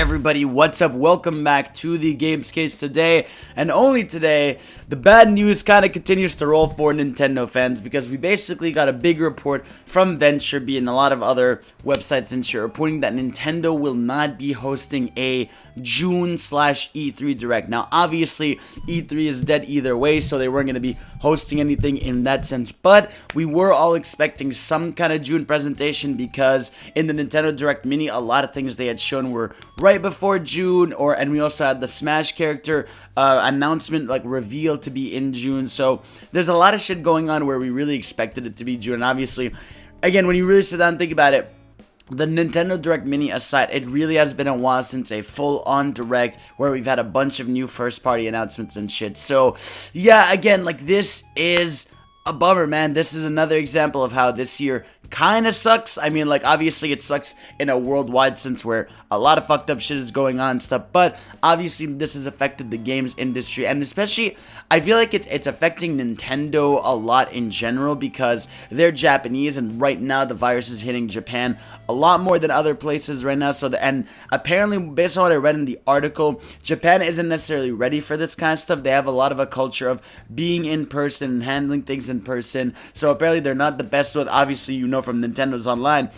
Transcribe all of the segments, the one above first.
everybody, what's up? Welcome back to the Games Cage. Today, and only today, the bad news kind of continues to roll for Nintendo fans because we basically got a big report from VentureBeat and a lot of other websites and shit reporting that Nintendo will not be hosting a June/E3 Direct. Now, obviously, E3 is dead either way, so they weren't going to be hosting anything in that sense, but we were all expecting some kind of June presentation because in the Nintendo Direct Mini, a lot of things they had shown were right before June, and we also had the Smash character announcement, like, revealed to be in June, so there's a lot of shit going on where we really expected it to be June, and obviously, again, when you really sit down and think about it, the Nintendo Direct Mini aside, it really has been a while since a full-on Direct where we've had a bunch of new first-party announcements and shit. So, yeah, again, like, this is a bummer, man. This is another example of how this year kind of sucks. I mean, like, obviously it sucks in a worldwide sense where a lot of fucked up shit is going on and stuff, but obviously this has affected the games industry, and especially, I feel like it's affecting Nintendo a lot in general because they're Japanese, and right now the virus is hitting Japan a lot more than other places right now, and apparently, based on what I read in the article, Japan isn't necessarily ready for this kind of stuff. They have a lot of a culture of being in person and handling things in person, so apparently they're not the best with, obviously, you know, from Nintendo's Online,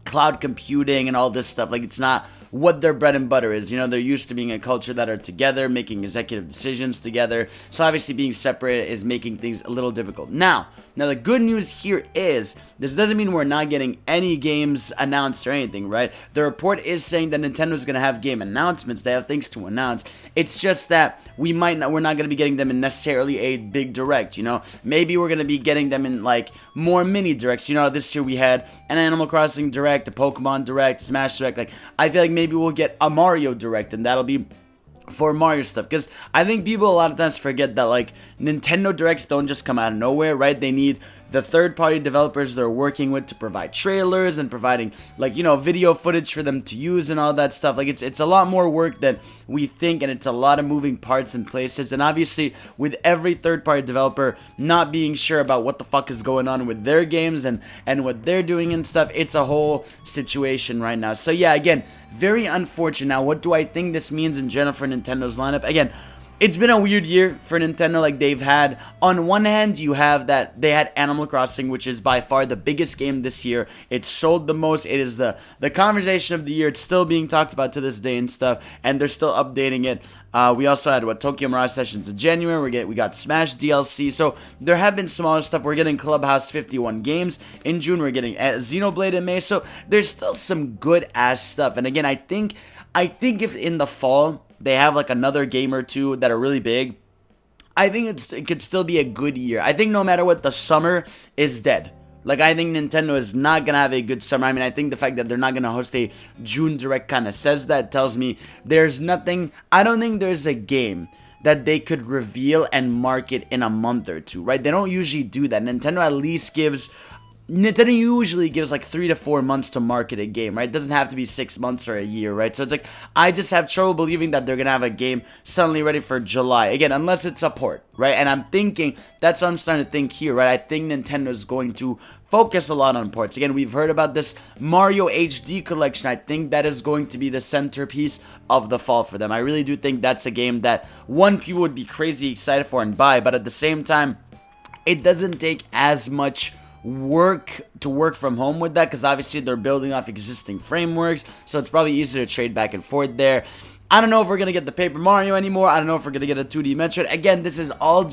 cloud computing and all this stuff. Like, it's not what their bread and butter is. You know, they're used to being a culture that are together, making executive decisions together. So obviously being separated is making things a little difficult. Now the good news here is, this doesn't mean we're not getting any games announced or anything, right? The report is saying that Nintendo's going to have game announcements. They have things to announce. It's just that we're not going to be getting them in necessarily a big Direct, you know? Maybe we're going to be getting them in, like, more mini Directs. You know, this year we had an Animal Crossing Direct, a Pokemon Direct, Smash Direct. Like, I feel like maybe we'll get a Mario Direct, and that'll be for Mario stuff, because I think people a lot of times forget that, like, Nintendo Directs don't just come out of nowhere, right? They need the third-party developers they're working with to provide trailers and providing, like, you know, video footage for them to use and all that stuff. Like, it's a lot more work than we think, and it's a lot of moving parts and places, and obviously, with every third-party developer not being sure about what the fuck is going on with their games and what they're doing and stuff, it's a whole situation right now. So, yeah, again, very unfortunate. Now, what do I think this means in general for Nintendo's lineup? Again, it's been a weird year for Nintendo. Like, they've had, on one hand, you have that they had Animal Crossing, which is by far the biggest game this year. It sold the most. It is the conversation of the year. It's still being talked about to this day and stuff, and they're still updating it. We also had, Tokyo Mirage Sessions in January. We got Smash DLC. So, there have been smaller stuff. We're getting Clubhouse 51 games. In June, we're getting Xenoblade in May. So, there's still some good-ass stuff. And again, I think if in the fall they have, like, another game or two that are really big, I think it could still be a good year. I think no matter what, the summer is dead. Like, I think Nintendo is not going to have a good summer. I mean, I think the fact that they're not going to host a June Direct kind of says that, tells me there's nothing. I don't think there's a game that they could reveal and market in a month or two, right? They don't usually do that. Nintendo usually gives like 3 to 4 months to market a game, right? It doesn't have to be 6 months or a year, right? So it's like, I just have trouble believing that they're going to have a game suddenly ready for July. Again, unless it's a port, right? And I'm thinking, that's what I'm starting to think here, right? I think Nintendo's going to focus a lot on ports. Again, we've heard about this Mario HD collection. I think that is going to be the centerpiece of the fall for them. I really do think that's a game that, one, people would be crazy excited for and buy, but at the same time, it doesn't take as much work to work from home with that, because obviously they're building off existing frameworks, so it's probably easier to trade back and forth there. I don't know if we're gonna get the Paper Mario anymore. I don't know if we're gonna get a 2D Metroid. Again, this is all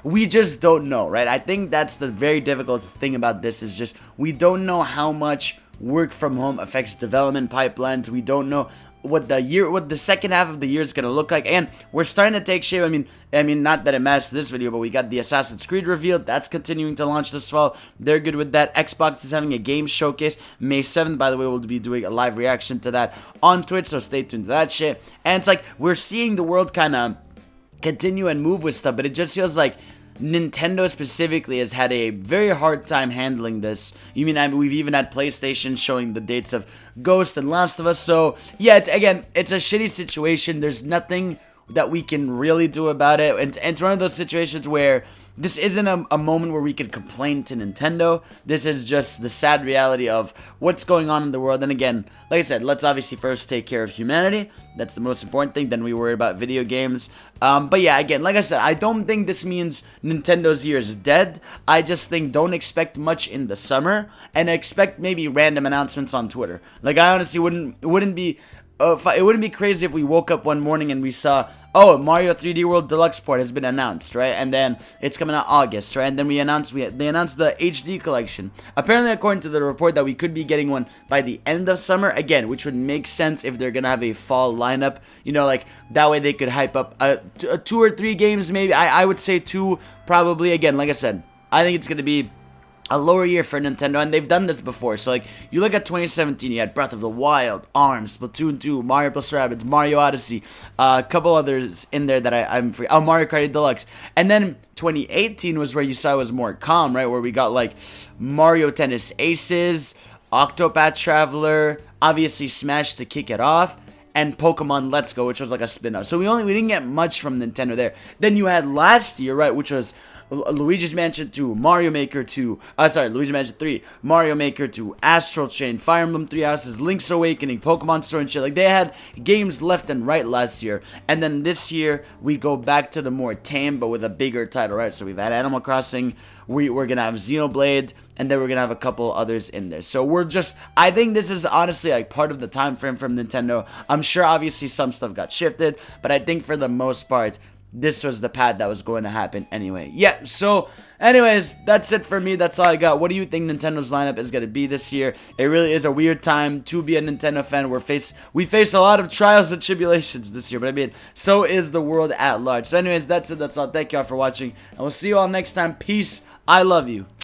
we just don't know, right? I think that's the very difficult thing about this, is just we don't know how much work from home affects development pipelines. We don't know what the second half of the year is going to look like, and we're starting to take shape. I mean, not that it matters to this video, but we got the Assassin's Creed revealed. That's continuing to launch this fall. They're good with that. Xbox is having a game showcase May 7th. By the way, we'll be doing a live reaction to that on Twitch, so stay tuned to that shit. And it's like, we're seeing the world kind of continue and move with stuff, but it just feels like Nintendo specifically has had a very hard time handling this. We've even had PlayStation showing the dates of Ghost and Last of Us. So, yeah, it's a shitty situation. There's nothing that we can really do about it. And it's one of those situations where this isn't a moment where we could complain to Nintendo. This is just the sad reality of what's going on in the world. And again, like I said, let's obviously first take care of humanity. That's the most important thing. Then we worry about video games. But yeah, again, like I said, I don't think this means Nintendo's year is dead. I just think don't expect much in the summer and expect maybe random announcements on Twitter. Like I honestly wouldn't be it wouldn't be crazy if we woke up one morning and we saw, oh, Mario 3D World Deluxe port has been announced, right? And then it's coming out August, right? And then they announced the HD collection. Apparently, according to the report, that we could be getting one by the end of summer, again, which would make sense if they're gonna have a fall lineup. You know, like that way they could hype up 2 or 3 games, maybe. I would say 2, probably. Again, like I said, I think it's gonna be a lower year for Nintendo, and they've done this before. So, like, you look at 2017, you had Breath of the Wild, ARMS, Splatoon 2, Mario plus Rabbids, Mario Odyssey, a couple others in there that I'm free. Oh, Mario Kart 8 Deluxe. And then 2018 was where you saw it was more calm, right? Where we got, like, Mario Tennis Aces, Octopath Traveler, obviously Smash to kick it off, and Pokemon Let's Go, which was like a spin-off. So we didn't get much from Nintendo there. Then you had last year, right, which was Luigi's Mansion 2, Mario Maker 2, Luigi's Mansion 3, Mario Maker 2, Astral Chain, Fire Emblem 3 Houses, Link's Awakening, Pokemon Store and shit. Like, they had games left and right last year. And then this year, we go back to the more tame, but with a bigger title, right? So we've had Animal Crossing, we're going to have Xenoblade, and then we're going to have a couple others in there. So I think this is honestly like part of the time frame from Nintendo. I'm sure obviously some stuff got shifted, but I think for the most part, this was the path that was going to happen anyway. Yeah, so anyways, that's it for me. That's all I got. What do you think Nintendo's lineup is going to be this year? It really is a weird time to be a Nintendo fan. We face a lot of trials and tribulations this year, but I mean, so is the world at large. So anyways, that's it. That's all. Thank y'all for watching, and we'll see you all next time. Peace. I love you.